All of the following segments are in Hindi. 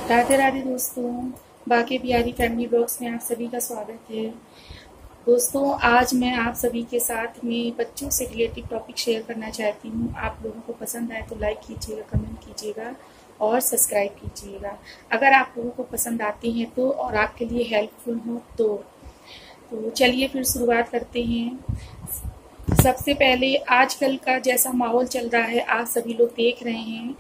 राधे राधे दोस्तों, बाके बिहारी फैमिली ब्लॉग्स में आप सभी का स्वागत है। दोस्तों, आज मैं आप सभी के साथ में बच्चों से रिलेटेड टॉपिक शेयर करना चाहती हूँ। आप लोगों को पसंद आए तो लाइक कीजिएगा, कमेंट कीजिएगा और सब्सक्राइब कीजिएगा। अगर आप लोगों को पसंद आती हैं तो और आपके लिए हेल्पफुल हो तो चलिए फिर शुरुआत करते हैं। सबसे पहले आजकल का जैसा माहौल चल रहा है, आप सभी लोग देख रहे हैं,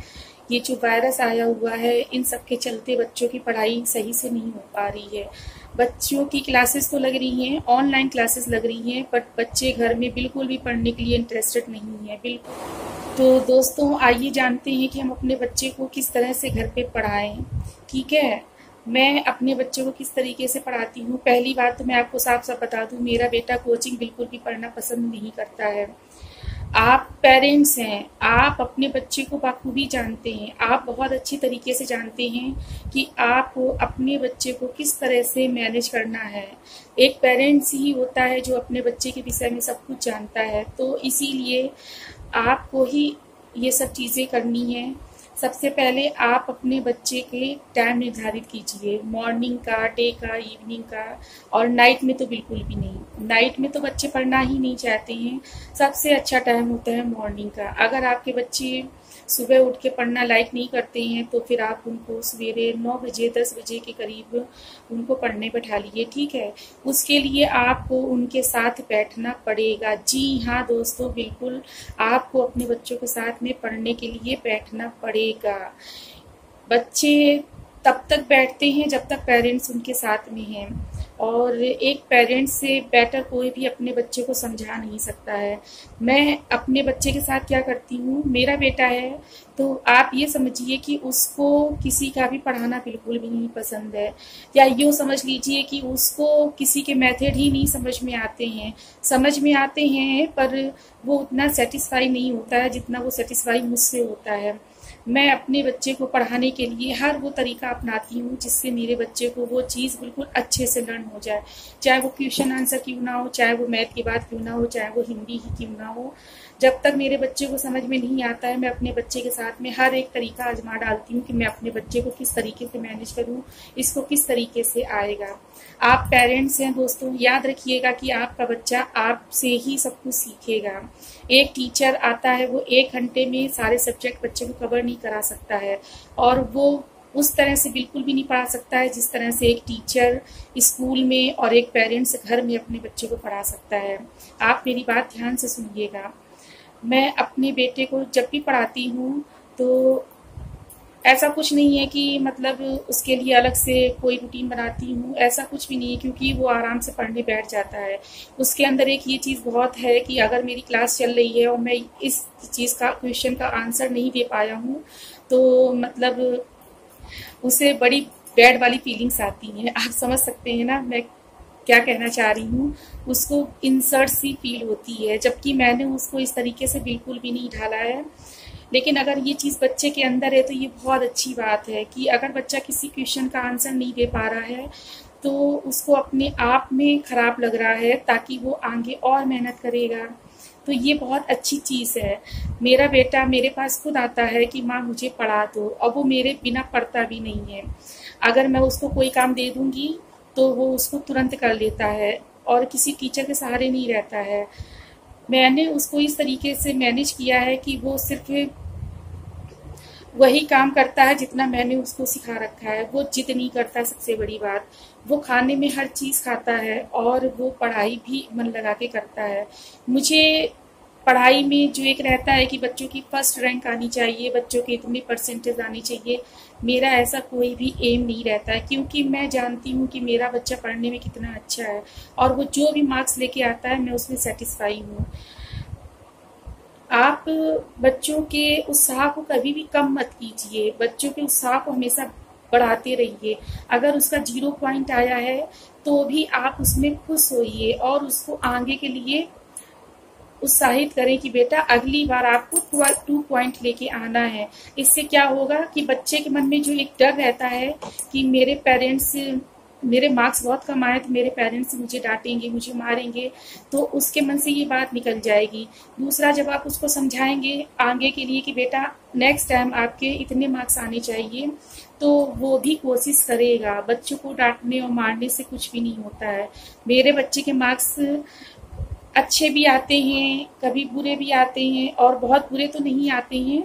ये जो वायरस आया हुआ है, इन सब के चलते बच्चों की पढ़ाई सही से नहीं हो पा रही है। बच्चों की क्लासेस तो लग रही हैं, ऑनलाइन क्लासेस लग रही हैं, बट बच्चे घर में बिल्कुल भी पढ़ने के लिए इंटरेस्टेड नहीं है बिल्कुल। तो दोस्तों, आइए जानते हैं कि हम अपने बच्चे को किस तरह से घर पे पढ़ाएं। ठीक है, मैं अपने बच्चों को किस तरीके से पढ़ाती हूँ। पहली बात तो मैं आपको साफ साफ बता दूँ, मेरा बेटा कोचिंग बिल्कुल भी पढ़ना पसंद नहीं करता है। आप पेरेंट्स हैं, आप अपने बच्चे को बखूबी जानते हैं, आप बहुत अच्छी तरीके से जानते हैं कि आपको अपने बच्चे को किस तरह से मैनेज करना है। एक पेरेंट्स ही होता है जो अपने बच्चे के विषय में सब कुछ जानता है, तो इसीलिए आपको ही ये सब चीज़ें करनी है। सबसे पहले आप अपने बच्चे के टाइम निर्धारित कीजिए, मॉर्निंग का, डे का, इवनिंग का, और नाइट में तो बिल्कुल भी नहीं। नाइट में तो बच्चे पढ़ना ही नहीं चाहते हैं। सबसे अच्छा टाइम होता है मॉर्निंग का। अगर आपके बच्चे सुबह उठ के पढ़ना लाइक नहीं करते हैं तो फिर आप उनको सवेरे 9 बजे 10 बजे के करीब उनको पढ़ने बैठा लीजिए। ठीक है, उसके लिए आपको उनके साथ बैठना पड़ेगा। जी हाँ दोस्तों, बिल्कुल आपको अपने बच्चों के साथ में पढ़ने के लिए बैठना पड़ेगा। बच्चे तब तक बैठते हैं जब तक पेरेंट्स उनके साथ में हैं, और एक पेरेंट्स से बेटर कोई भी अपने बच्चे को समझा नहीं सकता है। मैं अपने बच्चे के साथ क्या करती हूँ, मेरा बेटा है तो आप ये समझिए कि उसको किसी का भी पढ़ाना बिल्कुल भी नहीं पसंद है, या यूँ समझ लीजिए कि उसको किसी के मेथड ही नहीं समझ में आते हैं। समझ में आते हैं पर वो उतना सेटिस्फाई नहीं होता है जितना वो सेटिस्फाई मुझसे होता है। मैं अपने बच्चे को पढ़ाने के लिए हर वो तरीका अपनाती हूँ जिससे मेरे बच्चे को वो चीज़ बिल्कुल अच्छे से लर्न हो जाए। चाहे वो क्वेश्चन आंसर क्यों ना हो, चाहे वो मैथ की बात क्यों ना हो, चाहे वो हिंदी ही क्यों ना हो। जब तक मेरे बच्चे को समझ में नहीं आता है, मैं अपने बच्चे के साथ में हर एक तरीका आजमा डालती हूँ कि मैं अपने बच्चे को किस तरीके से मैनेज करूँ, इसको किस तरीके से आएगा। आप पेरेंट्स हैं दोस्तों, याद रखिएगा कि आपका बच्चा आपसे ही सब कुछ सीखेगा। एक टीचर आता है, वो 1 घंटे में सारे सब्जेक्ट बच्चे को कवर नहीं करा सकता है, और वो उस तरह से बिल्कुल भी नहीं पढ़ा सकता है जिस तरह से एक टीचर स्कूल में और एक पेरेंट्स घर में अपने बच्चे को पढ़ा सकता है। आप मेरी बात ध्यान से सुनिएगा। मैं अपने बेटे को जब भी पढ़ाती हूँ तो ऐसा कुछ नहीं है कि मतलब उसके लिए अलग से कोई रूटीन बनाती हूँ, ऐसा कुछ भी नहीं है, क्योंकि वो आराम से पढ़ने बैठ जाता है। उसके अंदर एक ये चीज़ बहुत है कि अगर मेरी क्लास चल रही है और मैं इस चीज़ का क्वेश्चन का आंसर नहीं दे पाया हूँ तो मतलब उसे बड़ी बैड वाली फीलिंग्स आती हैं। आप समझ सकते हैं ना मैं क्या कहना चाह रही हूँ। उसको इंसर्ट सी फील होती है, जबकि मैंने उसको इस तरीके से बिल्कुल भी नहीं ढाला है। लेकिन अगर ये चीज़ बच्चे के अंदर है तो ये बहुत अच्छी बात है कि अगर बच्चा किसी क्वेश्चन का आंसर नहीं दे पा रहा है तो उसको अपने आप में खराब लग रहा है, ताकि वो आगे और मेहनत करेगा। तो ये बहुत अच्छी चीज़ है। मेरा बेटा मेरे पास खुद आता है कि माँ मुझे पढ़ा दो, और वो मेरे बिना पढ़ता भी नहीं है। अगर मैं उसको कोई काम दे दूँगी तो वो उसको तुरंत कर लेता है और किसी टीचर के सहारे नहीं रहता है। मैंने उसको इस तरीके से मैनेज किया है कि वो सिर्फ वही काम करता है जितना मैंने उसको सिखा रखा है। वो जिद नहीं करता, सबसे बड़ी बात। वो खाने में हर चीज़ खाता है और वो पढ़ाई भी मन लगा के करता है। मुझे पढ़ाई में जो एक रहता है कि बच्चों की फर्स्ट रैंक आनी चाहिए, बच्चों के इतनी परसेंटेज आनी चाहिए, मेरा ऐसा कोई भी एम नहीं रहता है, क्योंकि मैं जानती हूँ कि मेरा बच्चा पढ़ने में कितना अच्छा है और वो जो भी मार्क्स लेके आता है मैं उसमें सेटिस्फाई हूँ। आप बच्चों के उत्साह को कभी भी कम मत कीजिए, बच्चों के उत्साह को हमेशा बढ़ाते रहिए। अगर उसका 0 पॉइंट आया है तो भी आप उसमें खुश होइए और उसको आगे के लिए उत्साहित करें कि बेटा अगली बार आपको 2 पॉइंट लेके आना है। इससे क्या होगा कि बच्चे के मन में जो एक डर रहता है कि मेरे मार्क्स बहुत कम आए तो मेरे पेरेंट्स मुझे डांटेंगे, मुझे मारेंगे, तो उसके मन से ये बात निकल जाएगी। दूसरा, जब आप उसको समझाएंगे आगे के लिए कि बेटा नेक्स्ट टाइम आपके इतने मार्क्स आने चाहिए, तो वो भी कोशिश करेगा। बच्चों को डांटने और मारने से कुछ भी नहीं होता है। मेरे बच्चे के मार्क्स अच्छे भी आते हैं, कभी बुरे भी आते हैं, और बहुत बुरे तो नहीं आते हैं,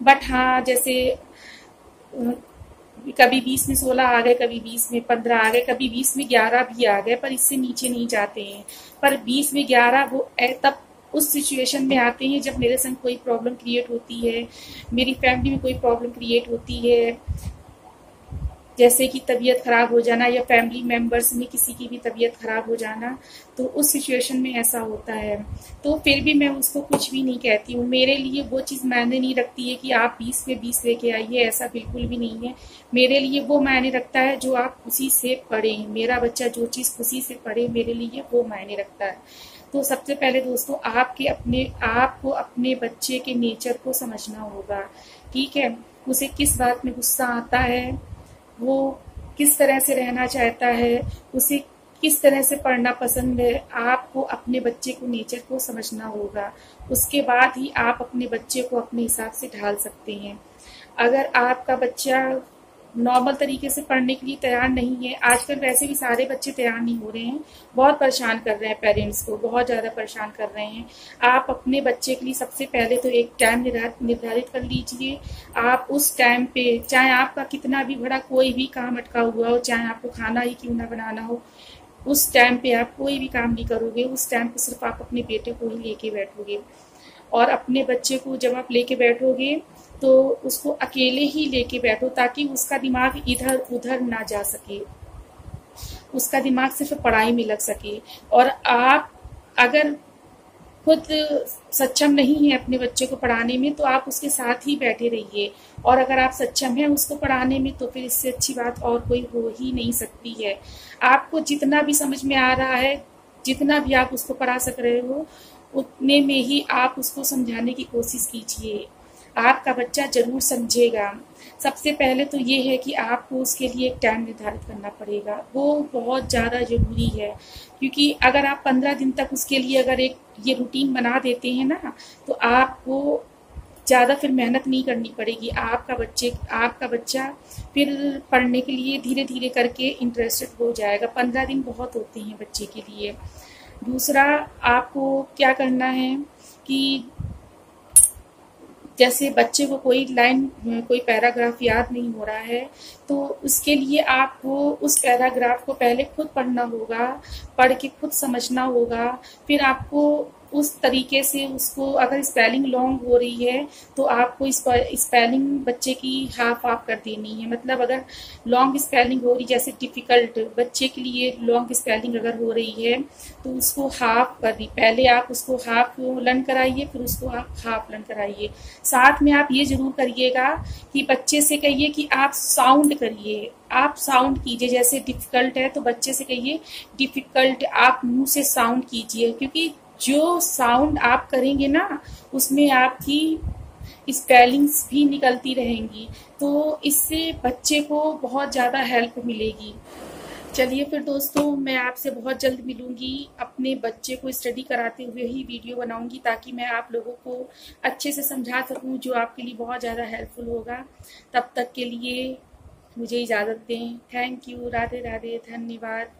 बट हाँ जैसे कभी 20 में 16 आ गए, कभी 20 में 15 आ गए, कभी 20 में 11 भी आ गए, पर इससे नीचे नहीं जाते हैं। पर 20 में 11 वो तब उस सिचुएशन में आते हैं जब मेरे संग कोई प्रॉब्लम क्रिएट होती है, मेरी फैमिली में कोई प्रॉब्लम क्रिएट होती है, जैसे कि तबीयत खराब हो जाना या फैमिली मेंबर्स में किसी की भी तबीयत खराब हो जाना, तो उस सिचुएशन में ऐसा होता है। तो फिर भी मैं उसको कुछ भी नहीं कहती हूँ। मेरे लिए वो चीज़ मायने नहीं रखती है कि आप 20 में 20 लेके आइए, ऐसा बिल्कुल भी नहीं है। मेरे लिए वो मायने रखता है जो आप खुशी से पढ़ें। मेरा बच्चा जो चीज़ खुशी से पढ़े, मेरे लिए वो मायने रखता है। तो सबसे पहले दोस्तों, आपको अपने बच्चे के नेचर को समझना होगा, ठीक है। उसे किस बात में गुस्सा आता है, वो किस तरह से रहना चाहता है, उसे किस तरह से पढ़ना पसंद है, आपको अपने बच्चे को नेचर को समझना होगा। उसके बाद ही आप अपने बच्चे को अपने हिसाब से ढाल सकते हैं। अगर आपका बच्चा नॉर्मल तरीके से पढ़ने के लिए तैयार नहीं है, आजकल वैसे भी सारे बच्चे तैयार नहीं हो रहे हैं, बहुत परेशान कर रहे हैं, पेरेंट्स को बहुत ज़्यादा परेशान कर रहे हैं। आप अपने बच्चे के लिए सबसे पहले तो एक टाइम निर्धारित कर लीजिए। आप उस टाइम पे, चाहे आपका कितना भी बड़ा कोई भी काम अटका हुआ हो, चाहे आपको खाना ही क्यों ना बनाना हो, उस टाइम पे आप कोई भी काम नहीं करोगे। उस टाइम पे सिर्फ आप अपने बेटे को ही लेके बैठोगे। और अपने बच्चे को जब आप लेके बैठोगे तो उसको अकेले ही लेके बैठो, ताकि उसका दिमाग इधर उधर ना जा सके, उसका दिमाग सिर्फ पढ़ाई में लग सके। और आप अगर खुद सक्षम नहीं है अपने बच्चे को पढ़ाने में, तो आप उसके साथ ही बैठे रहिए। और अगर आप सक्षम हैं उसको पढ़ाने में, तो फिर इससे अच्छी बात और कोई हो ही नहीं सकती है। आपको जितना भी समझ में आ रहा है, जितना भी आप उसको पढ़ा सक रहे हो, उतने में ही आप उसको समझाने की कोशिश कीजिए। आपका बच्चा जरूर समझेगा। सबसे पहले तो ये है कि आपको उसके लिए एक टाइम निर्धारित करना पड़ेगा, वो बहुत ज़्यादा ज़रूरी है। क्योंकि अगर आप 15 दिन तक उसके लिए अगर एक ये रूटीन बना देते हैं ना, तो आपको ज़्यादा फिर मेहनत नहीं करनी पड़ेगी। आपका बच्चा फिर पढ़ने के लिए धीरे धीरे करके इंटरेस्टेड हो जाएगा। 15 दिन बहुत होते हैं बच्चे के लिए। दूसरा, आपको क्या करना है कि जैसे बच्चे को कोई लाइन, कोई पैराग्राफ याद नहीं हो रहा है, तो उसके लिए आपको उस पैराग्राफ को पहले खुद पढ़ना होगा, पढ़ के खुद समझना होगा। फिर आपको उस तरीके से उसको, अगर स्पेलिंग लॉन्ग हो रही है तो आपको स्पेलिंग बच्चे की हाफ हाफ कर देनी है। मतलब अगर लॉन्ग स्पेलिंग हो रही, जैसे डिफिकल्ट बच्चे के लिए लॉन्ग स्पेलिंग अगर हो रही है, तो उसको हाफ कर दी, पहले आप उसको हाफ लर्न कराइए, फिर उसको आप हाफ लर्न कराइए। साथ में आप ये जरूर करिएगा कि बच्चे से कहिए कि आप साउंड करिए, आप साउंड कीजिए। जैसे डिफिकल्ट है तो बच्चे से कहिए डिफिकल्ट, आप मुंह से साउंड कीजिए, क्योंकि जो साउंड आप करेंगे ना, उसमें आपकी स्पेलिंग्स भी निकलती रहेंगी, तो इससे बच्चे को बहुत ज़्यादा हेल्प मिलेगी। चलिए फिर दोस्तों, मैं आपसे बहुत जल्द मिलूंगी। अपने बच्चे को स्टडी कराते हुए ही वीडियो बनाऊंगी, ताकि मैं आप लोगों को अच्छे से समझा सकूं, जो आपके लिए बहुत ज़्यादा हेल्पफुल होगा। तब तक के लिए मुझे इजाज़त दें। Thank you. राधे राधे। धन्यवाद।